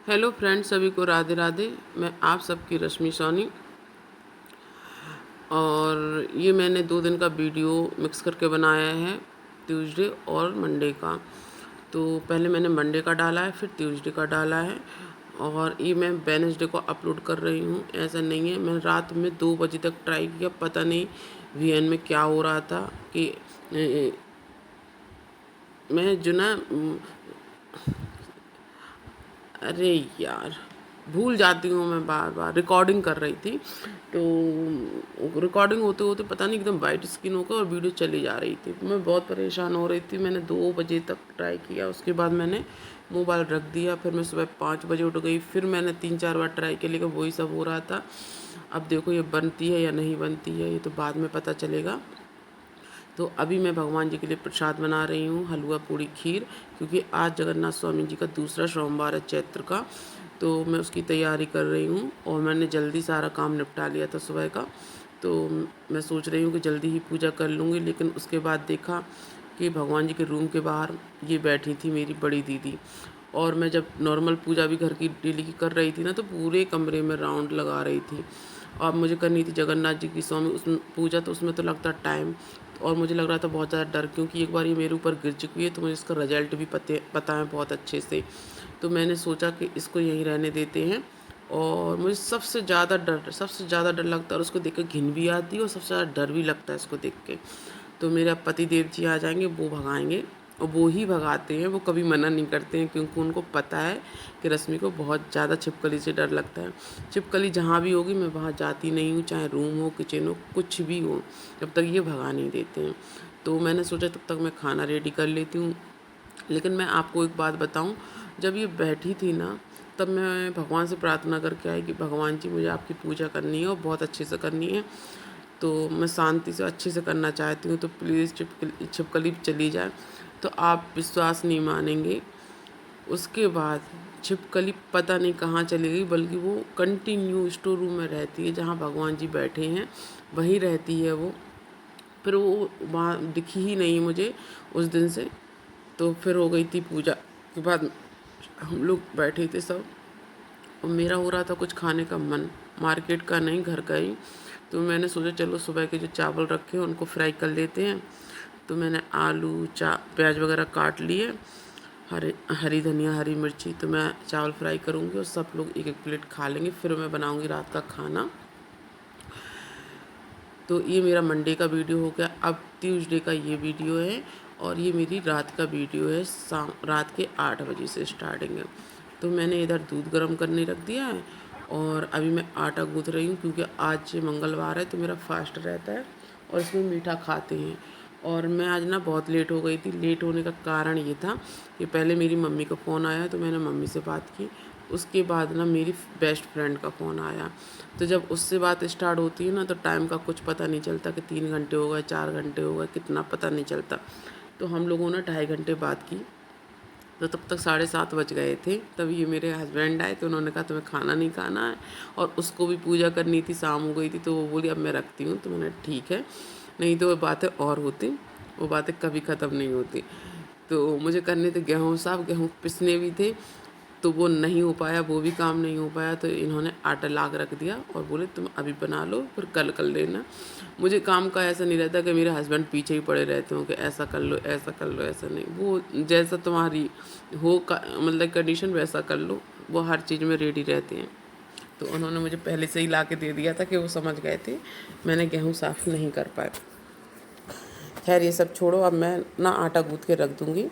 Hello friends, सभी को राधे राधे। मैं आप सबकी रश्मि सोनी। और ये मैंने 2 दिन का वीडियो मिक्स करके बनाया है, ट्यूसडे और मंडे का। तो पहले मैंने मंडे का डाला है, फिर ट्यूसडे का डाला है, और ये मैं वेडनेसडे को अपलोड कर रही हूँ। ऐसा नहीं है, मैं रात में 2 बजे तक ट्राई किया, पता नहीं वीएन में क्या हो रहा था कि मैं जो ना अरे यार, भूल जाती हूँ मैं बार बार। रिकॉर्डिंग कर रही थी, तो रिकॉर्डिंग होते होते पता नहीं एकदम वाइट स्क्रीन होकर और वीडियो चली जा रही थी। मैं बहुत परेशान हो रही थी। मैंने 2 बजे तक ट्राई किया, उसके बाद मैंने मोबाइल रख दिया। फिर मैं सुबह 5 बजे उठ गई, फिर मैंने 3-4 बार ट्राई किया, लेकिन वही सब हो रहा था। अब देखो ये बनती है या नहीं बनती है, ये तो बाद में पता चलेगा। तो अभी मैं भगवान जी के लिए प्रसाद बना रही हूँ, हलवा पूड़ी खीर, क्योंकि आज जगन्नाथ स्वामी जी का दूसरा सोमवार है चैत्र का। तो मैं उसकी तैयारी कर रही हूँ, और मैंने जल्दी सारा काम निपटा लिया था सुबह का। तो मैं सोच रही हूँ कि जल्दी ही पूजा कर लूँगी, लेकिन उसके बाद देखा कि भगवान जी के रूम के बाहर ये बैठी थी मेरी बड़ी दीदी। और मैं जब नॉर्मल पूजा भी घर की डेली की कर रही थी ना, तो पूरे कमरे में राउंड लगा रही थी। और मुझे करनी थी जगन्नाथ जी की स्वामी उसमें पूजा, तो उसमें तो लगता टाइम। और मुझे लग रहा था बहुत ज़्यादा डर, क्योंकि एक बार ये मेरे ऊपर गिर चुकी है, तो मुझे इसका रिजल्ट भी पता है बहुत अच्छे से। तो मैंने सोचा कि इसको यहीं रहने देते हैं। और मुझे सबसे ज़्यादा डर लगता है, और उसको देख के घिन भी आती है, और सबसे ज़्यादा डर भी लगता है इसको देख के। तो मेरे अब पति देव जी आ जाएंगे, वो भगाएंगे, और वो ही भगाते हैं, वो कभी मना नहीं करते हैं, क्योंकि उनको पता है कि रश्मि को बहुत ज़्यादा छिपकली से डर लगता है। छिपकली जहाँ भी होगी मैं वहाँ जाती नहीं हूँ, चाहे रूम हो, किचन हो, कुछ भी हो, जब तक ये भगा नहीं देते हैं। तो मैंने सोचा तब तक मैं खाना रेडी कर लेती हूँ। लेकिन मैं आपको एक बात बताऊँ, जब ये बैठी थी ना, तब मैं भगवान से प्रार्थना करके आई कि भगवान जी, मुझे आपकी पूजा करनी है, और बहुत अच्छे से करनी है। तो मैं शांति से अच्छे से करना चाहती हूँ, तो प्लीज़ छिपकली चली जाए। तो आप विश्वास नहीं मानेंगे, उसके बाद छिपकली पता नहीं कहाँ चली गई, बल्कि वो कंटिन्यू स्टोर रूम में रहती है, जहाँ भगवान जी बैठे हैं वहीं रहती है वो। फिर वो वहाँ दिखी ही नहीं मुझे उस दिन से। तो फिर हो गई थी पूजा के बाद, हम लोग बैठे थे सब, और मेरा हो रहा था कुछ खाने का मन, मार्केट का नहीं, घर का ही। तो मैंने सोचा चलो सुबह के जो चावल रखे हैं उनको फ्राई कर लेते हैं। तो मैंने आलू प्याज वगैरह काट लिए, हरी धनिया, हरी मिर्ची। तो मैं चावल फ्राई करूँगी, और सब लोग एक एक प्लेट खा लेंगे, फिर मैं बनाऊँगी रात का खाना। तो ये मेरा मंडे का वीडियो हो गया। अब ट्यूसडे का ये वीडियो है, और ये मेरी रात का वीडियो है, रात के 8 बजे से स्टार्टिंग है। तो मैंने इधर दूध गर्म करने रख दिया है, और अभी मैं आटा गूँथ रही हूँ, क्योंकि आज मंगलवार है तो मेरा फास्ट रहता है, और इसमें मीठा खाते हैं। और मैं आज ना बहुत लेट हो गई थी। लेट होने का कारण ये था कि पहले मेरी मम्मी का फ़ोन आया, तो मैंने मम्मी से बात की। उसके बाद ना मेरी बेस्ट फ्रेंड का फ़ोन आया। तो जब उससे बात स्टार्ट होती है ना, तो टाइम का कुछ पता नहीं चलता कि 3 घंटे हो गए, 4 घंटे हो गए, कितना पता नहीं चलता। तो हम लोगों ने 2.5 घंटे बात की। तो तब तक 7:30 बज गए थे। तब ये मेरे हस्बैंड आए, तो उन्होंने कहा तुम्हें खाना नहीं खाना है, और उसको भी पूजा करनी थी, शाम हो गई थी। तो वो बोली अब मैं रखती हूँ। तो मैंने ठीक है, नहीं तो वो बातें और होती, वो बातें कभी ख़त्म नहीं होती। तो मुझे करने थे गेहूँ साफ, गेहूँ पिसने भी थे, तो वो नहीं हो पाया, वो भी काम नहीं हो पाया। तो इन्होंने आटा ला के रख दिया, और बोले तुम अभी बना लो, फिर कल कर लेना। मुझे काम का ऐसा नहीं रहता कि मेरे हस्बैंड पीछे ही पड़े रहते हो कि ऐसा कर लो, ऐसा कर लो, ऐसा नहीं। वो जैसा तुम्हारी मतलब कंडीशन वैसा कर लो, वो हर चीज़ में रेडी रहते हैं। तो उन्होंने मुझे पहले से ही ला के दे दिया था, कि वो समझ गए थे मैंने गेहूँ साफ़ नहीं कर पाया। खैर ये सब छोड़ो, अब मैं ना आटा गूँथ के रख दूँगी।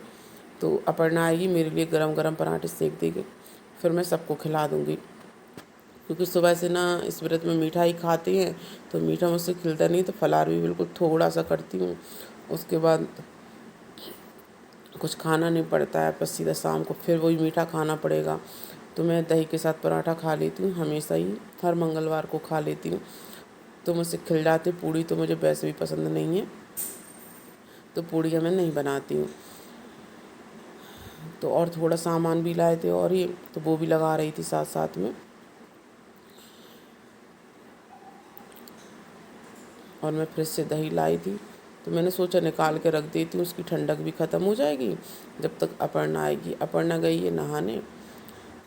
तो अपर्णा आएगी, मेरे लिए गरम गरम पराठे सेक देगी, फिर मैं सबको खिला दूँगी। क्योंकि सुबह से ना इस व्रत में मीठा ही खाते हैं, तो मीठा मुझसे खिलता नहीं, तो फलाहार भी बिल्कुल थोड़ा सा करती हूँ। उसके बाद कुछ खाना नहीं पड़ता है, बस सीधा शाम को फिर वही मीठा खाना पड़ेगा। तो मैं दही के साथ पराठा खा लेती हूँ, हमेशा ही, हर मंगलवार को खा लेती हूँ। तो मुझसे खिल जाते। पूड़ी तो मुझे वैसे भी पसंद नहीं है, तो पूड़ियाँ मैं नहीं बनाती हूँ। तो और थोड़ा सामान भी लाए थे, और ये तो वो भी लगा रही थी साथ साथ में। और मैं फ्रिज से दही लाई थी, तो मैंने सोचा निकाल के रख देती हूँ, उसकी ठंडक भी ख़त्म हो जाएगी जब तक अपर्णा आएगी। अपर्णा गई है नहाने,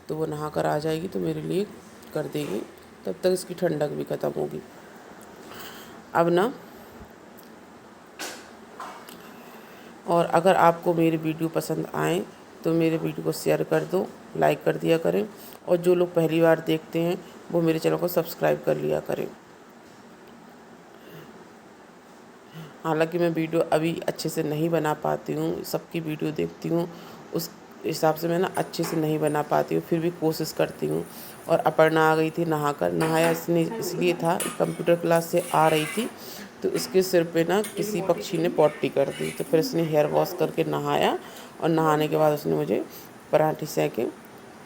तो वो नहा कर आ जाएगी तो मेरे लिए कर देगी, तब तक इसकी ठंडक भी ख़त्म होगी। अब ना, और अगर आपको मेरी वीडियो पसंद आए तो मेरे वीडियो को शेयर कर दो, लाइक कर दिया करें, और जो लोग पहली बार देखते हैं वो मेरे चैनल को सब्सक्राइब कर लिया करें। हालांकि मैं वीडियो अभी अच्छे से नहीं बना पाती हूँ, सबकी वीडियो देखती हूँ, उस हिसाब से मैं ना अच्छे से नहीं बना पाती हूँ, फिर भी कोशिश करती हूँ। और अपर्णा आ गई थी नहाया इसलिए था, कंप्यूटर क्लास से आ रही थी तो इसके सिर पे ना किसी पक्षी ने पॉटी कर दी, तो फिर इसने हेयर वॉश करके नहाया, और नहाने के बाद उसने मुझे पराठे सेके।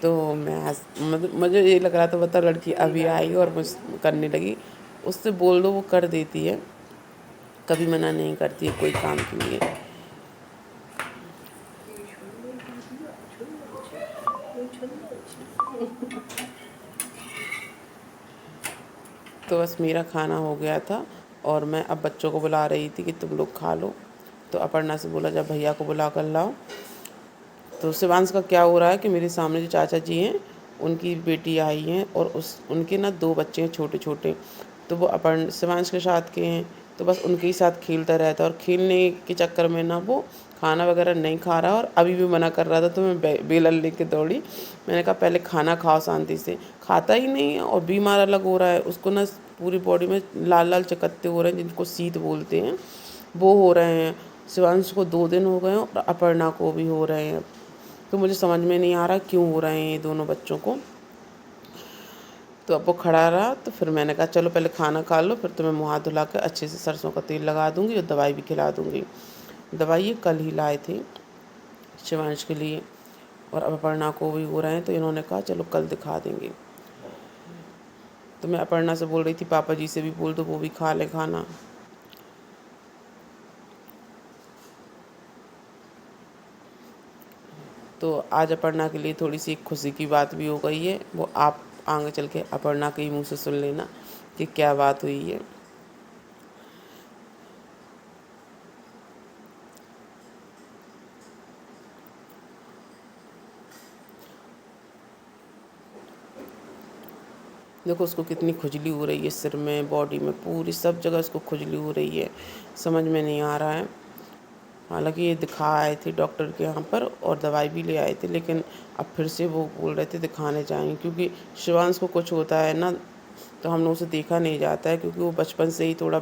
तो मुझे ये लग रहा था बता लड़की अभी आई और मुझ करने लगी। उससे बोल दो, वो कर देती है, कभी मना नहीं करती है कोई काम के लिए। तो बस मेरा खाना हो गया था और मैं अब बच्चों को बुला रही थी कि तुम लोग खा लो। तो अपर्णा से बोला जब भैया को बुला कर लाओ। तो शिवांश का क्या हो रहा है कि मेरे सामने जो चाचा जी हैं उनकी बेटी आई हैं, और उनके ना 2 बच्चे हैं छोटे छोटे, तो वो शिवांश के साथ के हैं, तो बस उनके ही साथ खेलता रहता है, और खेलने के चक्कर में ना वो खाना वगैरह नहीं खा रहा, और अभी भी मना कर रहा था तो मैं बेलन लेके दौड़ी। मैंने कहा पहले खाना खाओ शांति से, खाता ही नहीं है और बीमार अलग हो रहा है, उसको ना पूरी बॉडी में लाल लाल चकत्ते हो रहे हैं जिनको शीत बोलते हैं, वो हो रहे हैं। शिवांश को 2 दिन हो गए हैं और अपर्णा को भी हो रहे हैं। तो मुझे समझ में नहीं आ रहा क्यों हो रहे हैं ये दोनों बच्चों को। तो अब वो खड़ा रहा, तो फिर मैंने कहा चलो पहले खाना खा लो, फिर तुम्हें मुँह हाथ धुला कर अच्छे से सरसों का तेल लगा दूँगी और दवाई भी खिला दूँगी। दवाई ये कल ही लाए थे शिवांश के लिए, और अब अपर्णा को भी हो रहे हैं, तो इन्होंने कहा चलो कल दिखा देंगे। तो मैं अपर्णा से बोल रही थी पापा जी से भी बोल दो वो भी खा ले खाना। तो आज अपर्णा के लिए थोड़ी सी खुशी की बात भी हो गई है, वो आप आगे चल के अपर्णा के ही मुँह से सुन लेना कि क्या बात हुई है। देखो उसको कितनी खुजली हो रही है, सिर में, बॉडी में, पूरी सब जगह उसको खुजली हो रही है, समझ में नहीं आ रहा है। हालांकि ये दिखा आए थे डॉक्टर के यहाँ पर और दवाई भी ले आए थे, लेकिन अब फिर से वो बोल रहे थे दिखाने जाएंगे, क्योंकि शिवांश को कुछ होता है ना तो हम लोग उसे देखा नहीं जाता है, क्योंकि वो बचपन से ही थोड़ा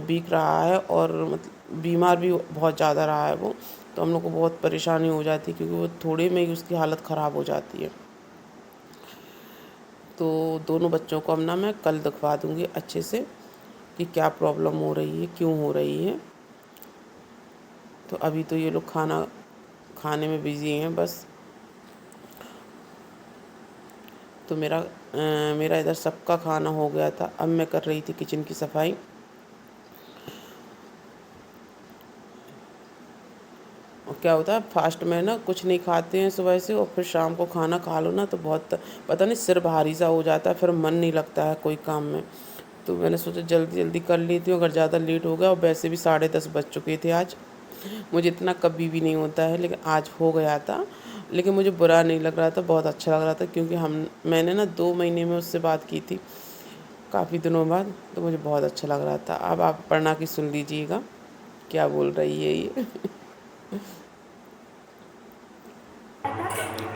वीक रहा है और मतलब बीमार भी बहुत ज़्यादा रहा है वो, तो हम लोग को बहुत परेशानी हो जाती है, क्योंकि वो थोड़े में ही उसकी हालत ख़राब हो जाती है। तो दोनों बच्चों को अब ना मैं कल दिखवा दूँगी अच्छे से कि क्या प्रॉब्लम हो रही है, क्यों हो रही है। तो अभी तो ये लोग खाना खाने में बिज़ी हैं बस। तो मेरा इधर सबका खाना हो गया था, अब मैं कर रही थी किचन की सफाई। और क्या होता है फास्ट में ना कुछ नहीं खाते हैं सुबह से, और फिर शाम को खाना खा लो ना तो बहुत पता नहीं सिर भारी सा हो जाता है, फिर मन नहीं लगता है कोई काम में। तो मैंने सोचा जल्दी जल्दी कर लेती हूँ, अगर ज़्यादा लेट हो गया, और वैसे भी 10:30 बज चुके थे आज। मुझे इतना कभी भी नहीं होता है, लेकिन आज हो गया था। लेकिन मुझे बुरा नहीं लग रहा था, बहुत अच्छा लग रहा था, क्योंकि मैंने ना 2 महीने में उससे बात की थी, काफ़ी दिनों बाद, तो मुझे बहुत अच्छा लग रहा था। अब आप पढ़ना की सुन लीजिएगा क्या बोल रही है ये।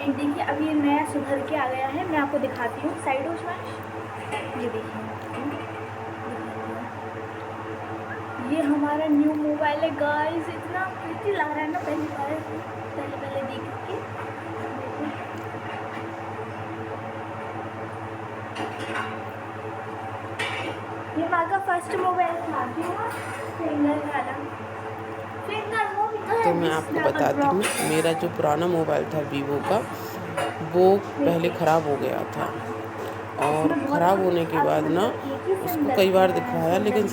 एक देखिए अभी ये नया सुधर के आ गया है, मैं आपको दिखाती हूँ। साइड हो शिवांश, ये देखिए, ये हमारा न्यू मोबाइल है गाइस, इतना प्रीति लग रहा है ना, पहले पहले देख के ये माँ का फर्स्ट मोबाइल था, फिंगर वाला, फिंगर वो भी तो मैं आपको बताती हूँ, मेरा जो पुराना मोबाइल था वीवो का, वो पहले ख़राब हो गया था, और ख़राब होने के बाद ना उसको कई बार दिखाया, लेकिन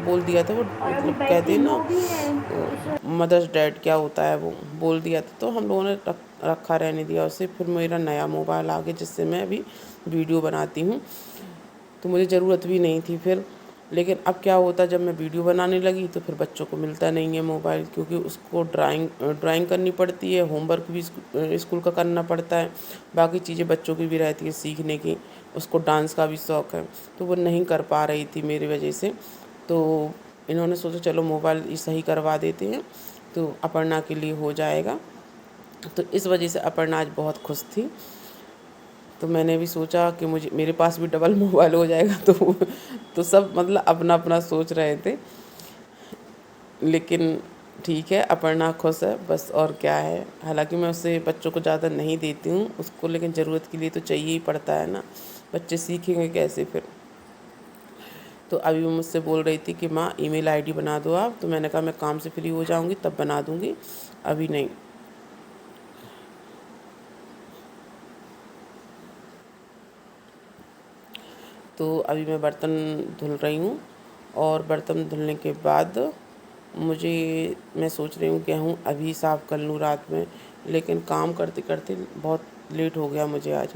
बोल दिया था वो, मतलब कहते हैं ना मदर्स डैड क्या होता है, वो बोल दिया था, तो हम लोगों ने रखा रहने दिया उसे। फिर मेरा नया मोबाइल आ गया जिससे मैं अभी वीडियो बनाती हूँ, तो मुझे ज़रूरत भी नहीं थी फिर। लेकिन अब क्या होता, जब मैं वीडियो बनाने लगी तो फिर बच्चों को मिलता नहीं है मोबाइल, क्योंकि उसको ड्राइंग करनी पड़ती है, होमवर्क भी स्कूल का करना पड़ता है, बाकी चीज़ें बच्चों की भी रहती है सीखने की, उसको डांस का भी शौक़ है, तो वो नहीं कर पा रही थी मेरी वजह से। तो इन्होंने सोचा चलो मोबाइल ये सही करवा देते हैं, तो अपर्णा के लिए हो जाएगा। तो इस वजह से अपर्णा आज बहुत खुश थी। तो मैंने भी सोचा कि मुझे मेरे पास भी डबल मोबाइल हो जाएगा, तो सब मतलब अपना अपना सोच रहे थे, लेकिन ठीक है, अपर्णा खुश है बस, और क्या है। हालांकि मैं उससे बच्चों को ज़्यादा नहीं देती हूँ उसको, लेकिन ज़रूरत के लिए तो चाहिए ही पड़ता है ना, बच्चे सीखेंगे कैसे फिर। तो अभी वो मुझसे बोल रही थी कि माँ ईमेल आईडी बना दो आप, तो मैंने कहा मैं काम से फ्री हो जाऊँगी तब बना दूँगी, अभी नहीं। तो अभी मैं बर्तन धुल रही हूँ, और बर्तन धुलने के बाद मैं सोच रही हूँ गेहूँ अभी साफ़ कर लूँ रात में, लेकिन काम करते करते बहुत लेट हो गया मुझे आज,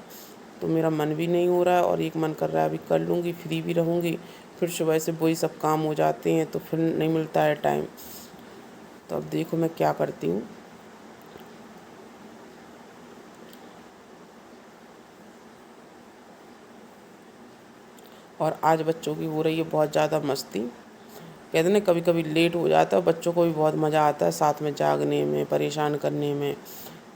तो मेरा मन भी नहीं हो रहा है, और एक मन कर रहा है अभी कर लूँगी, फ्री भी रहूँगी, फिर सुबह से वही सब काम हो जाते हैं तो फिर नहीं मिलता है टाइम। तो अब देखो मैं क्या करती हूँ। और आज बच्चों की हो रही है बहुत ज़्यादा मस्ती। कहते ना कभी कभी लेट हो जाता है, बच्चों को भी बहुत मज़ा आता है साथ में जागने में, परेशान करने में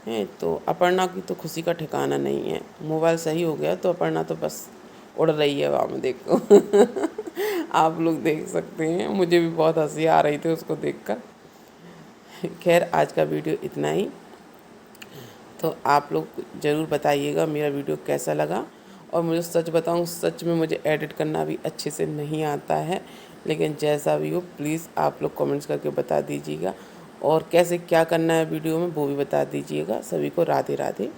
है। तो अपर्णा की तो खुशी का ठिकाना नहीं है, मोबाइल सही हो गया तो अपर्णा तो बस उड़ रही है वहाँ में, देखो आप लोग देख सकते हैं, मुझे भी बहुत हंसी आ रही थी उसको देखकर। खैर आज का वीडियो इतना ही, तो आप लोग ज़रूर बताइएगा मेरा वीडियो कैसा लगा। और मुझे सच बताऊं, सच में मुझे एडिट करना भी अच्छे से नहीं आता है, लेकिन जैसा भी हो प्लीज़ आप लोग कमेंट्स करके बता दीजिएगा, और कैसे क्या करना है वीडियो में वो भी बता दीजिएगा। सभी को राधे राधे।